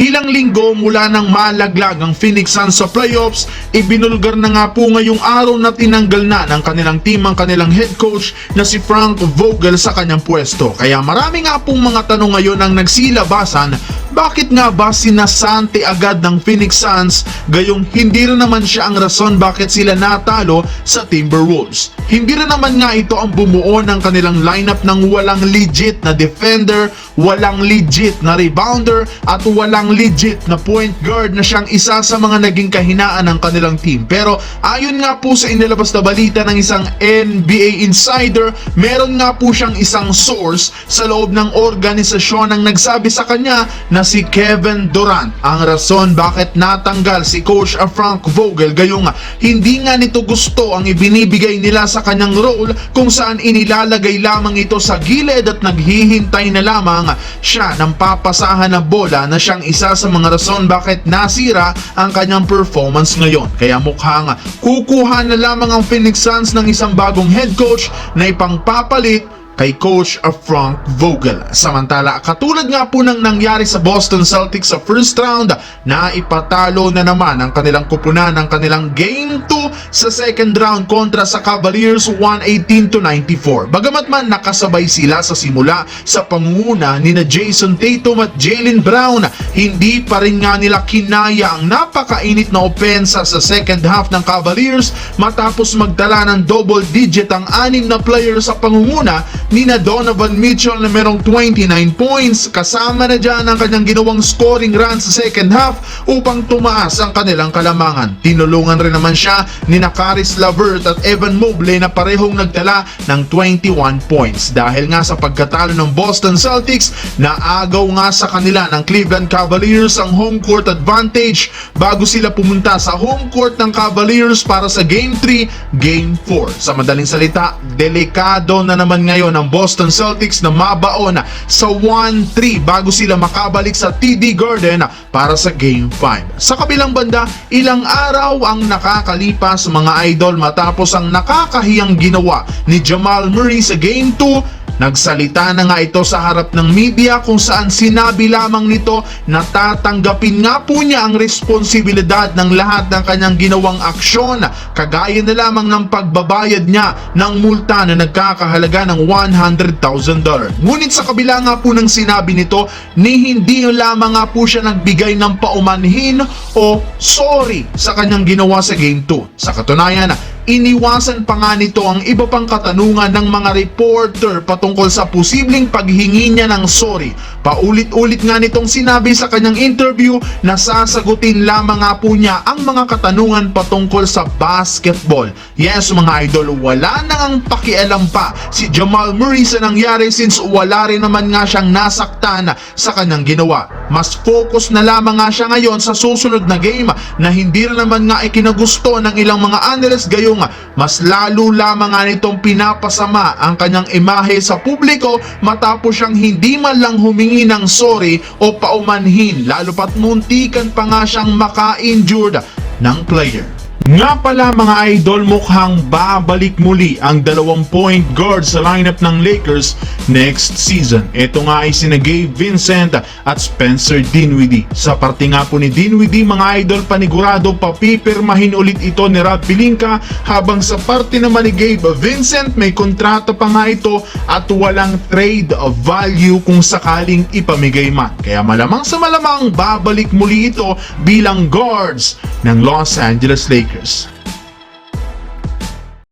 Ilang linggo mula nang malaglag ang Phoenix Suns sa playoffs, ibinulgar na nga po ngayong araw na tinanggal na ng kanilang team ang kanilang head coach na si Frank Vogel sa kanyang pwesto. Kaya marami nga pong mga tanong ngayon ang nagsilabasan, bakit nga ba sinasante agad ng Phoenix Suns gayong hindi rin naman siya ang rason bakit sila natalo sa Timberwolves. Hindi rin naman nga ito ang bumuo ng kanilang lineup ng walang legit na defender, walang legit na rebounder at walang legit na point guard na siyang isa sa mga naging kahinaan ng kanilang team. Pero ayon nga po sa inilabas na balita ng isang NBA insider, meron nga po siyang isang source sa loob ng organisasyon ang nagsabi sa kanya na si Kevin Durant ang rason bakit natanggal si Coach Frank Vogel gayong hindi nga nito gusto ang ibinibigay nila sa kanyang role kung saan inilalagay lamang ito sa gilid at naghihintay na lamang siya ng papasahan na bola na siyang isa sa mga rason bakit nasira ang kanyang performance ngayon. Kaya mukhang kukuha na lamang ang Phoenix Suns ng isang bagong head coach na ipangpapalit kay Coach Frank Vogel. Samantala, katulad nga po ng nangyari sa Boston Celtics sa first round, na ipatalo na naman ang kanilang kupunan ng kanilang Game 2 sa second round kontra sa Cavaliers 118-94. Bagamat man nakasabay sila sa simula sa pangunguna ni na Jason Tatum at Jaylen Brown, hindi pa rin nga nila kinaya ang napakainit na opensa sa second half ng Cavaliers matapos magtala ng double digit ang 6 na players sa pangunguna ni na Donovan Mitchell na merong 29 points, kasama na dyan ang kanyang ginawang scoring run sa second half upang tumaas ang kanilang kalamangan. Tinulungan rin naman siya ni na Caris LeVert at Evan Mobley na parehong nagtala ng 21 points. Dahil nga sa pagkatalo ng Boston Celtics, naagaw nga sa kanila ng Cleveland Cavaliers ang home court advantage bago sila pumunta sa home court ng Cavaliers para sa Game 3, Game 4. Sa madaling salita, delikado na naman ngayon ang Boston Celtics na mabaon sa 1-3 bago sila makabalik sa TD Garden para sa Game 5. Sa kabilang banda, ilang araw ang nakakalipas mga idol matapos ang nakakahiyang ginawa ni Jamal Murray sa Game 2. Nagsalita na nga ito sa harap ng media kung saan sinabi lamang nito na tatanggapin nga po niya ang responsibilidad ng lahat ng kanyang ginawang aksyon, kagaya na lamang ng pagbabayad niya ng multa na nagkakahalaga ng $100,000. Ngunit sa kabila nga po ng sinabi nito, ni hindi lamang nga po siya nagbigay ng paumanhin o sorry sa kanyang ginawa sa Game 2. Sa katunayan, iniwasan pa nga nito ang iba pang katanungan ng mga reporter patungkol sa posibleng paghingi niya ng sorry. Paulit-ulit nga nitong sinabi sa kanyang interview na sasagutin lamang nga po niya ang mga katanungan patungkol sa basketball. Yes mga idol, wala nang pakialam pa si Jamal Murray sa nangyari since wala rin naman nga siyang nasaktan sa kanyang ginawa. Mas focus na lamang nga siya ngayon sa susunod na game na hindi rin naman nga ikinagusto ng ilang mga analysts gayong mas lalo lamang nga nitong pinapasama ang kanyang imahe sa publiko matapos siyang hindi man lang humingi ng sorry o paumanhin, lalo pat muntikan pa nga siyang maka-injured ng player. Nga pala mga idol, mukhang babalik muli ang 2 point guard sa lineup ng Lakers next season. Ito nga ay sina Gabe Vincent at Spencer Dinwiddie. Sa parte nga po ni Dinwiddie mga idol, panigurado papipirmahin ulit ito ni Rob Pelinka, habang sa parte naman ni Gabe Vincent may kontrata pa nga ito at walang trade value kung sakaling ipamigay man. Kaya malamang sa malamang babalik muli ito bilang guards ng Los Angeles Lakers.